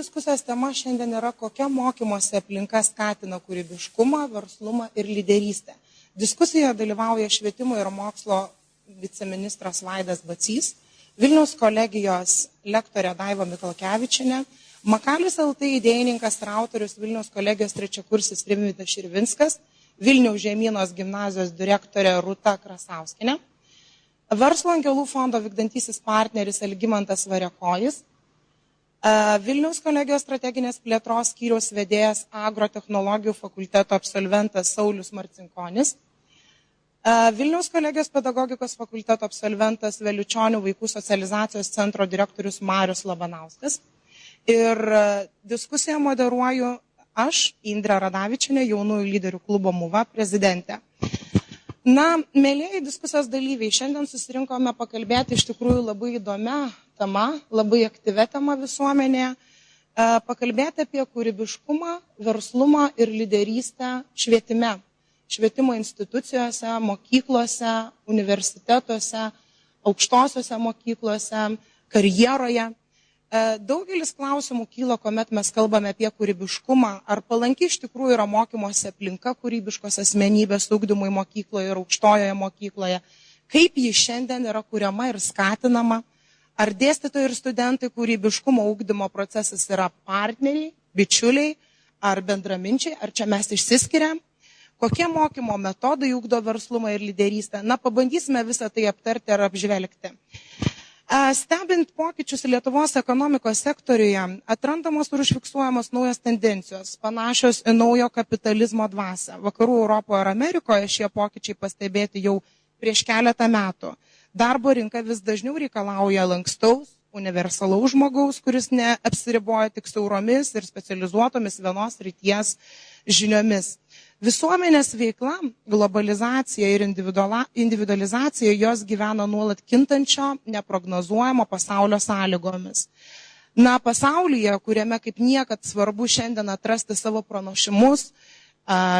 diskusijos tema šiandien yra, kokia mokymosi aplinka skatina kūrybiškumą, verslumą ir lyderystę. Diskusijoje dalyvauja švietimo ir mokslo viceministras Vaidas Bacys, Vilniaus kolegijos lektorė Daiva Mikalkevičienė, Makalius LT idėjininkas ir autorius Vilniaus kolegijos trečiakursis Rimvydas Širvinskas, Vilniaus žemynos gimnazijos direktorė Rūta Krasauskinė, Verslo angelų fondo vykdantysis partneris Algimantas Variakojis, Vilniaus kolegijos strateginės plėtros skyriaus vedėjas agrotechnologijų fakulteto absolventas Saulius Marcinkonis, Vilniaus kolegijos pedagogikos fakulteto absolventas Veliučionių vaikų socializacijos centro direktorius Marius Labanauskas. Ir diskusiją moderuoju aš, Indrė Radavičienė, jaunųjų lyderių klubo MUVA prezidentė. Na, mėlėjai diskusijos dalyviai, šiandien susirinkome pakalbėti iš tikrųjų labai įdomią temą, labai aktyvę temą visuomenėje, pakalbėti apie kūrybiškumą, verslumą ir lyderystę švietime. Švietimo institucijose, mokyklose, universitetuose, aukštosiuose mokyklose, karjeroje. Daugelis klausimų kyla, kuomet mes kalbame apie kūrybiškumą, ar palanki iš tikrųjų yra mokymosi aplinka kūrybiškos asmenybės ugdymui mokykloje ir aukštojoje mokykloje, kaip ji šiandien yra kuriama ir skatinama, ar dėstytojai ir studentai kūrybiškumo ugdymo procesas yra partneriai, bičiuliai ar bendraminčiai, ar čia mes išsiskiriam, kokie mokymo metodai ugdo verslumą ir lyderystę. Na, pabandysime visą tai aptarti ir apžvelgti. Stebint pokyčius Lietuvos ekonomikos sektoriuje, atrandamos ir užfiksuojamos naujos tendencijos, panašios į naujo kapitalizmo dvasią. Vakarų Europoje ir Amerikoje šie pokyčiai pastebėti jau prieš keletą metų. Darbo rinka vis dažniau reikalauja lankstaus, universalaus žmogaus, kuris neapsiriboja tik siauromis ir specializuotomis vienos srities žiniomis. Visuomenės veikla, globalizacija ir individualizacija jos gyvena nuolat kintančio, neprognozuojamo pasaulio sąlygomis. Na, pasaulyje, kuriame kaip niekad svarbu šiandien atrasti savo pranašimus,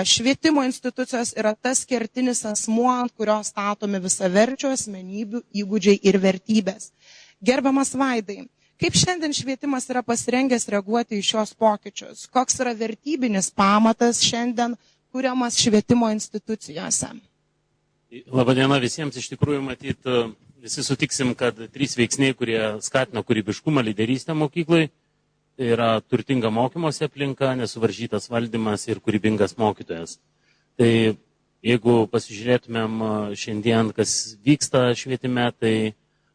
švietimo institucijos yra tas kertinis asmuo, ant kurio statomi visaverčių asmenybių, įgūdžiai ir vertybės. Gerbiamas Vaidai, kaip šiandien švietimas yra pasirengęs reaguoti į šios pokyčius? Koks yra vertybinis pamatas šiandien kuriamas švietimo institucijose? Labadiena visiems, iš tikrųjų matyt, visi sutiksim, kad 3 veiksniai, kurie skatina kūrybiškumą, lyderystę mokyklai, tai yra turtinga mokymosi aplinka, nesuvaržytas valdymas ir kūrybingas mokytojas. Tai jeigu pasižiūrėtumėm šiandien, kas vyksta švietime, tai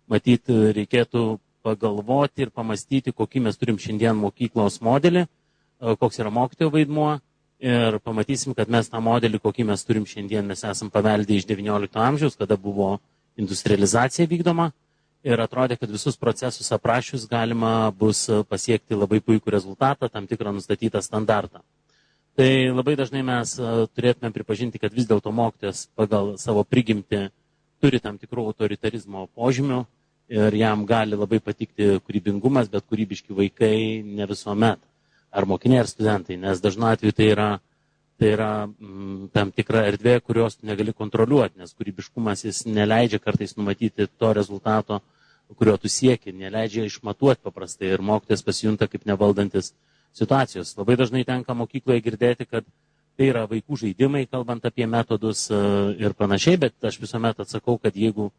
matyt reikėtų pagalvoti ir pamastyti, kokį mes turim šiandien mokyklos modelį, koks yra mokytojo vaidmuo. Ir pamatysim, kad mes tą modelį, kokį mes turim šiandien, mes esam paveldę iš XIX amžiaus, kada buvo industrializacija vykdoma ir atrodė, kad visus procesus aprašius galima bus pasiekti labai puikų rezultatą, tam tikrą nustatytą standartą. Tai labai dažnai mes turėtume pripažinti, kad vis dėlto mokytojas pagal savo prigimtį turi tam tikrų autoritarizmo požymių ir jam gali labai patikti kūrybingumas, bet kūrybiški vaikai ne visuomet. Ar mokiniai, ar studentai, nes dažnu atveju tai yra tam tikra erdvė, kurios tu negali kontroliuoti, nes kūrybiškumas jis neleidžia kartais numatyti to rezultato, kurio tu sieki, neleidžia išmatuoti paprastai ir mokytojas pasijunta kaip nevaldantis situacijos. Labai dažnai tenka mokykloje girdėti, kad tai yra vaikų žaidimai, kalbant apie metodus ir panašiai, bet aš visuomet atsakau, kad jeigu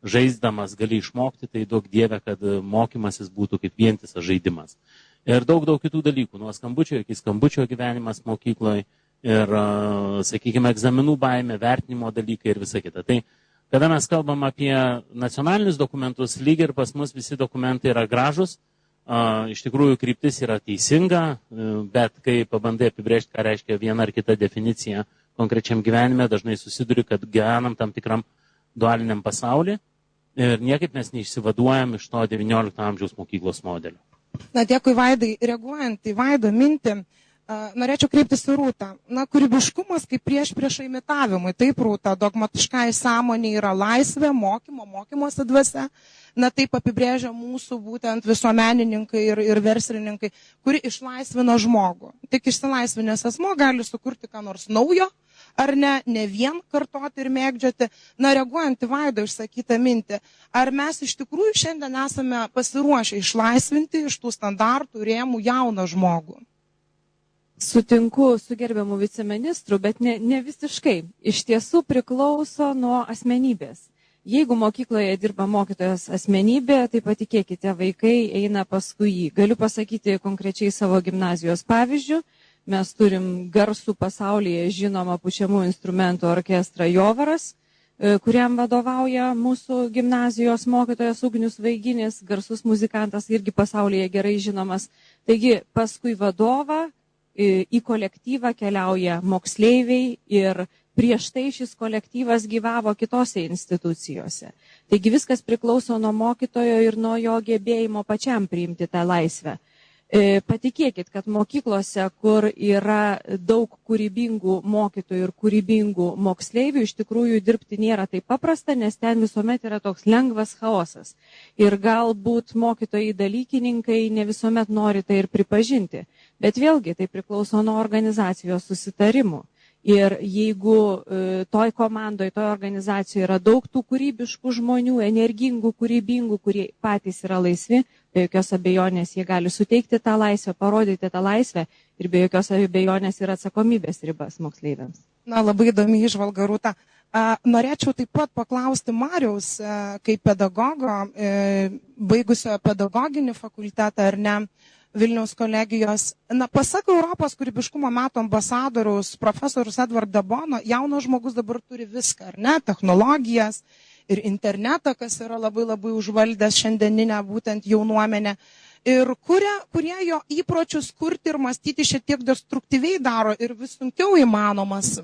žaisdamas gali išmokti, tai duok Dieve, kad mokymasis būtų kaip vientisas žaidimas. Ir daug kitų dalykų, nuo skambučio iki skambučio gyvenimas mokykloje ir, sakykime, egzaminų baimė, vertinimo dalykai ir visa kita. Tai, kada mes kalbam apie nacionalinius dokumentus, lyg ir pas mus visi dokumentai yra gražus, iš tikrųjų kryptis yra teisinga, bet kai pabandai apibrėžti, ką reiškia viena ar kita definicija konkrečiam gyvenime, dažnai susiduri, kad gyvenam tam tikram dualiniam pasaulyje ir niekaip mes neišsivaduojam iš to XIX amžiaus mokyklos modelio. Na, dėkui Vaidai. Reaguojant į Vaido mintį, norėčiau kreiptis į Rūtą. Na, kūrybiškumas kaip prieš imitavimui. Taip, Rūta, dogmatiškai sąmonė yra laisvė, mokymosi dvasia. Na, taip apibrėžia mūsų būtent visuomenininkai ir verslininkai, kuri išlaisvina žmogų. Tik išsilaisvinęs asmuo gali sukurti ką nors naujo, ar ne vien kartoti ir mėgdžioti. Na, reaguojant į Vaido išsakytą mintį, ar mes iš tikrųjų šiandien esame pasiruošę išlaisvinti iš tų standartų rėmų jauną žmogų? Sutinku su gerbiamu viceministru, bet ne visiškai. Iš tiesų priklauso nuo asmenybės. Jeigu mokykloje dirba mokytojas asmenybė, tai patikėkite, vaikai eina paskui jį. Galiu pasakyti konkrečiai savo gimnazijos pavyzdžių. Mes turim garsų pasaulyje žinomą pučiamų instrumentų orkestrą Jovaras, kuriam vadovauja mūsų gimnazijos mokytojas Ugnius Vaiginis, garsus muzikantas irgi pasaulyje gerai žinomas. Taigi paskui vadovą į kolektyvą keliauja moksleiviai ir prieš tai šis kolektyvas gyvavo kitose institucijose. Taigi viskas priklauso nuo mokytojo ir nuo jo gebėjimo pačiam priimti tą laisvę. Patikėkit, kad mokyklose, kur yra daug kūrybingų mokytojų ir kūrybingų moksleivių, iš tikrųjų dirbti nėra taip paprasta, nes ten visuomet yra toks lengvas chaosas. Ir galbūt mokytojai dalykininkai ne visuomet nori tai ir pripažinti. Bet vėlgi tai priklauso nuo organizacijos susitarimų. Ir jeigu toj komandoj, toj organizacijoje yra daug tų kūrybiškų žmonių, energingų, kūrybingų, kurie patys yra laisvi, be jokios abejonės jie gali suteikti tą laisvę, parodyti tą laisvę ir be jokios abejonės yra atsakomybės ribas moksleiviams. Na, labai įdomi įžvalga, Rūta. Norėčiau taip pat paklausti Mariaus, kaip pedagogo, baigusio pedagoginį fakultetą ar ne, Vilniaus kolegijos. Na, pasak Europos kūrybiškumo metų ambasadoriaus profesorius Edward Dabono, jaunas žmogus dabar turi viską, ar ne, technologijas ir internetą, kas yra labai labai užvaldęs šiandieninę būtent jaunuomenę. Ir kurie jo įpročius kurti ir mąstyti šiek tiek destruktyviai daro ir vis sunkiau įmanomas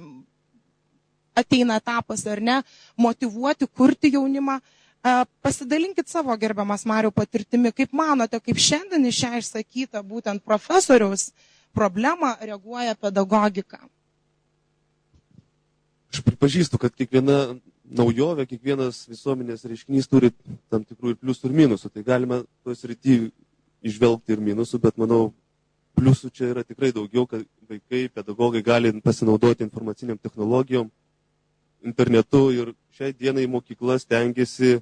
ateina etapas, ar ne, motyvuoti, kurti jaunimą. Pasidalinkit savo, gerbiamas Mariau, patirtimi, kaip manote, kaip šiandien iš šią išsakytą būtent profesoriaus problemą reaguoja pedagogika? Aš pripažįstu, kad kiekviena naujovė, kiekvienas visuomenės reiškinys turi tam tikrų ir pliusų ir minusų. Tai galime toj srity išvelgti ir minusų, bet manau, pliusų čia yra tikrai daugiau, kad vaikai, pedagogai gali pasinaudoti informaciniam technologijom, internetu ir šiai dienai mokykla stengiasi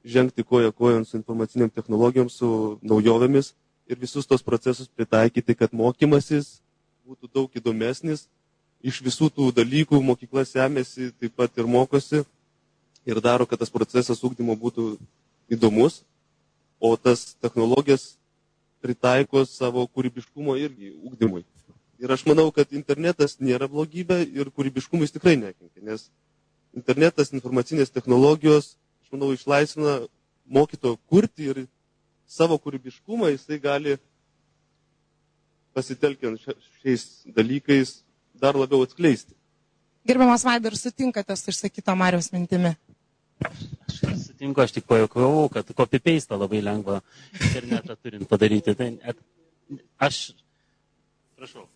žengti koja kojon su informaciniam technologijom, su naujovėmis ir visus tos procesus pritaikyti, kad mokymasis būtų daug įdomesnis. Iš visų tų dalykų mokykla semėsi, taip pat ir mokosi ir daro, kad tas procesas ugdymo būtų įdomus, o tas technologijas pritaiko savo kūrybiškumo irgi ugdymui. Ir aš manau, kad internetas nėra blogybė ir kūrybiškumais tikrai nekenkia, nes internetas, informacinės technologijos, aš manau, išlaisvina mokytojo kurti ir savo kūrybiškumą jisai gali pasitelkiant šiais dalykais dar labiau atskleisti. Gerbiamas Vaidai, ar sutinkate su išsakyto Mariaus mintimi? Aš sutinku, aš tik pajuokavau, kad copy-paste labai lengva internetą turint padaryti. Tai aš, prašau.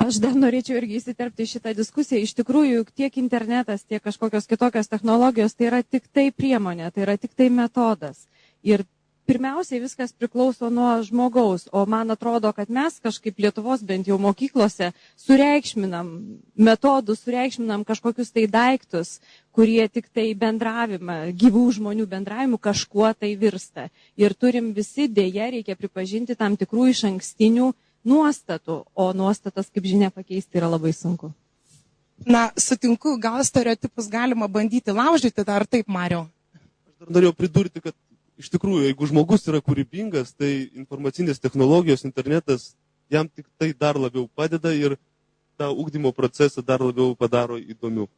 Aš dar norėčiau irgi įsiterpti šitą diskusiją. Iš tikrųjų, tiek internetas, tiek kažkokios kitokios technologijos, tai yra tik tai priemonė, tai yra tik tai metodas. Ir pirmiausiai viskas priklauso nuo žmogaus, o man atrodo, kad mes kažkaip Lietuvos bent jau mokyklose sureikšminam metodus, sureikšminam kažkokius tai daiktus, kurie tik tai bendravimą, gyvų žmonių bendravimu kažkuo tai virsta. Ir turim visi dėja, reikia pripažinti, tam tikrų išankstinių nuostatų, o nuostatas, kaip žinia, pakeisti yra labai sunku. Na, sutinku, gal stereotipus galima bandyti laužyti, ar taip, Mariau? Aš dar norėjau pridurti, kad iš tikrųjų, jeigu žmogus yra kūrybingas, tai informacinės technologijos, internetas jam tik tai dar labiau padeda ir tą ugdymo procesą dar labiau padaro įdomiu.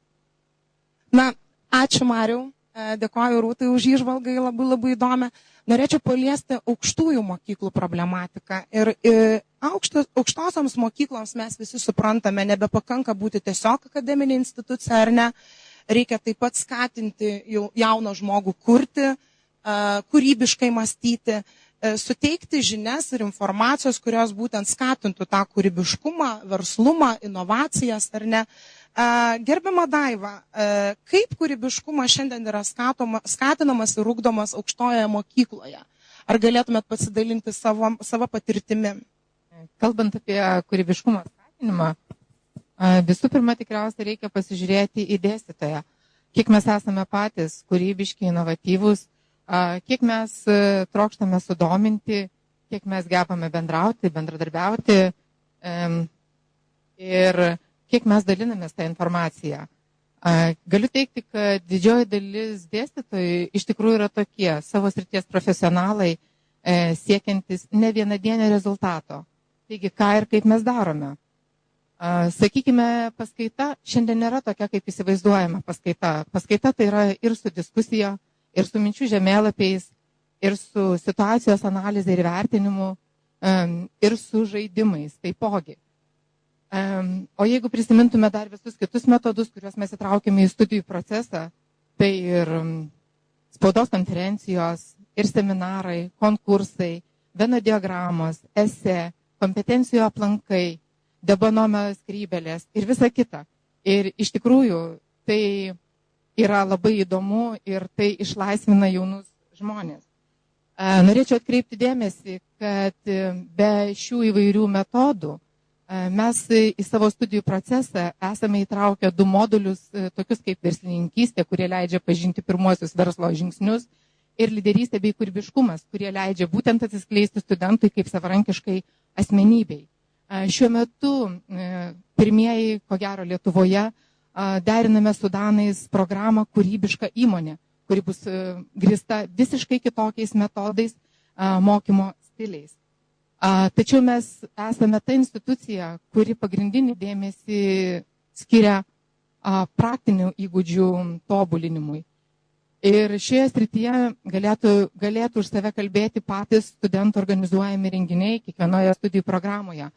Na, ačiū, Mariau. Dėkoju Rūtai už įžvalgai, labai labai įdomią. Norėčiau paliesti aukštųjų mokyklų problematiką. Ir aukštosioms mokykloms mes visi suprantame, nebepakanka būti tiesiog akademinė institucija, ar ne. Reikia taip pat skatinti jauną žmogų kurti, kūrybiškai mąstyti, suteikti žinias ir informacijos, kurios būtent skatintų tą kūrybiškumą, verslumą, inovacijas, ar ne. Gerbiama Daiva, kaip kūrybiškumas šiandien yra skatinamas ir ugdomas aukštojoje mokykloje? Ar galėtumėt pasidalinti savo patirtimi? Kalbant apie kūrybiškumo skatinimą, Visų pirma, tikriausiai reikia pasižiūrėti į dėstytoją, kiek mes esame patys kūrybiški, inovatyvūs, kiek mes trokštame sudominti, kiek mes gebame bendrauti, bendradarbiauti ir kiek mes dalinamės tą informaciją. Galiu teikti, kad didžioji dalis dėstytojų iš tikrųjų yra tokie savo srities profesionalai, siekiantis ne vienadienio rezultato. Taigi, ką ir kaip mes darome. Sakykime, paskaita šiandien nėra tokia, kaip įsivaizduojama paskaita. Paskaita tai yra ir su diskusija, ir su minčių žemėlapiais, ir su situacijos analizė ir vertinimu, ir su žaidimais taipogi. O jeigu prisimintume dar visus kitus metodus, kuriuos mes įtraukėme į studijų procesą, tai ir spaudos konferencijos, ir seminarai, konkursai, Venn diagramos, esė, kompetencijų aplankai, debonomio skrybelės ir visa kita. Ir iš tikrųjų tai yra labai įdomu ir tai išlaisvina jaunus žmonės. Norėčiau atkreipti dėmesį, kad be šių įvairių metodų mes į savo studijų procesą esame įtraukę 2 modulius, tokius kaip verslininkystė, kurie leidžia pažinti pirmuosius verslo žingsnius, ir lyderystė bei kūrybiškumas, kurie leidžia būtent atsiskleisti studentui kaip savarankiškai asmenybei. Šiuo metu pirmieji, ko gero Lietuvoje, deriname su danais programą Kūrybiška įmonė, kuri bus grįsta visiškai kitokiais metodais, mokymo stiliais. Tačiau mes esame ta institucija, kuri pagrindinį dėmesį skiria praktinių įgūdžių tobulinimui. Ir šioje srityje galėtų už save kalbėti patys studentų organizuojami renginiai kiekvienoje studijų programoje.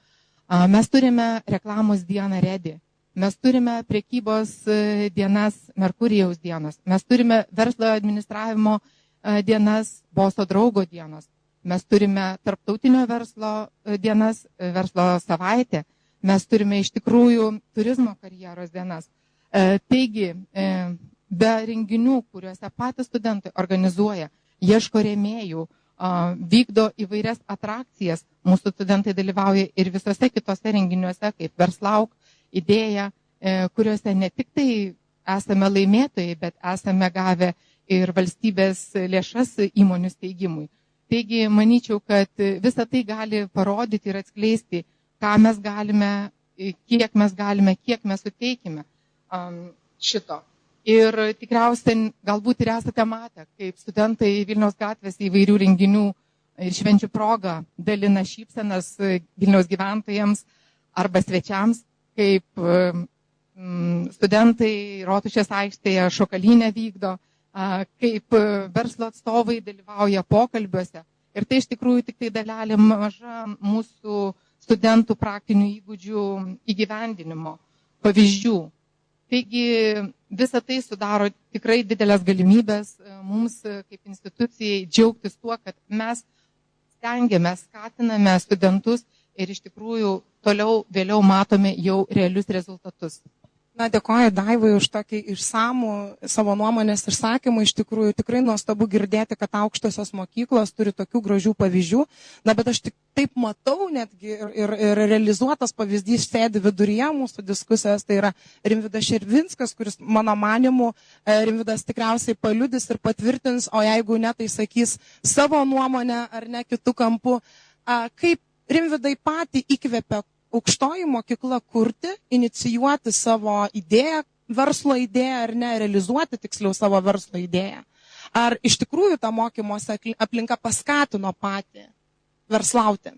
Mes turime reklamos dieną Redi, mes turime prekybos dienas Merkurijaus dienos, mes turime verslo administravimo dienas Boso draugo dienos. Mes turime tarptautinio verslo dienas, verslo savaitę, mes turime iš tikrųjų turizmo karjeros dienas. Taigi, be renginių, kuriuose patys studentai organizuoja, ieško rėmėjų, vykdo įvairias atrakcijas, mūsų studentai dalyvauja ir visose kitose renginiuose, kaip Verslauk, Idėja, kuriuose ne tik tai esame laimėtojai, bet esame gavę ir valstybės lėšas įmonių steigimui. Taigi, manyčiau, kad visą tai gali parodyti ir atskleisti, ką mes galime, kiek mes suteikime šito. Ir tikriausiai galbūt ir esate matę, kaip studentai Vilniaus gatvės įvairių renginių ir švenčių proga dalina šypsenas Vilniaus gyventojams arba svečiams, kaip studentai Rotušės aikštėje šokalinę vykdo, kaip verslo atstovai dalyvauja pokalbiuose. Ir tai iš tikrųjų tik tai dalelė maža mūsų studentų praktinių įgūdžių įgyvendinimo pavyzdžių. Taigi visa tai sudaro tikrai didelės galimybės mums kaip institucijai džiaugtis tuo, kad mes stengiamės, skatiname studentus ir iš tikrųjų toliau vėliau matome jau realius rezultatus. Na, dėkoju Daivai už tokį išsamų savo nuomonės išsakymą. Iš tikrųjų, tikrai nuostabu girdėti, kad aukštosios mokyklos turi tokių gražių pavyzdžių. Na, bet aš tik taip matau netgi ir realizuotas pavyzdys sėdi viduryje mūsų diskusijos. Tai yra Rimvydas Širvinskas, kuris, mano manimu, Rimvydas tikriausiai paliudys ir patvirtins, o jeigu ne, tai sakys savo nuomonę ar ne kitų kampų. Kaip Rimvydai patį įkvėpė aukštoji mokykla kurti, inicijuoti savo idėją, verslo idėją ar ne, realizuoti tiksliau savo verslo idėją. Ar iš tikrųjų ta mokymosi aplinka paskatino patį verslauti?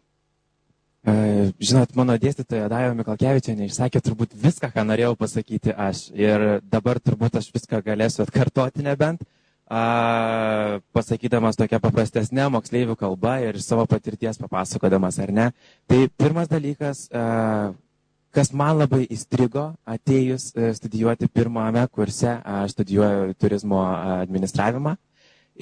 Žinot, mano dėstytoja Daiva Mikalkevičienė išsakė turbūt viską, ką norėjau pasakyti aš. Ir dabar turbūt aš viską galėsiu atkartoti nebent, pasakydamas tokią paprastesnę moksleivių kalbą ir savo patirties papasakodamas, ar ne. Tai pirmas dalykas, kas man labai įstrigo atėjus studijuoti pirmame kurse, aš studijuoju turizmo administravimą.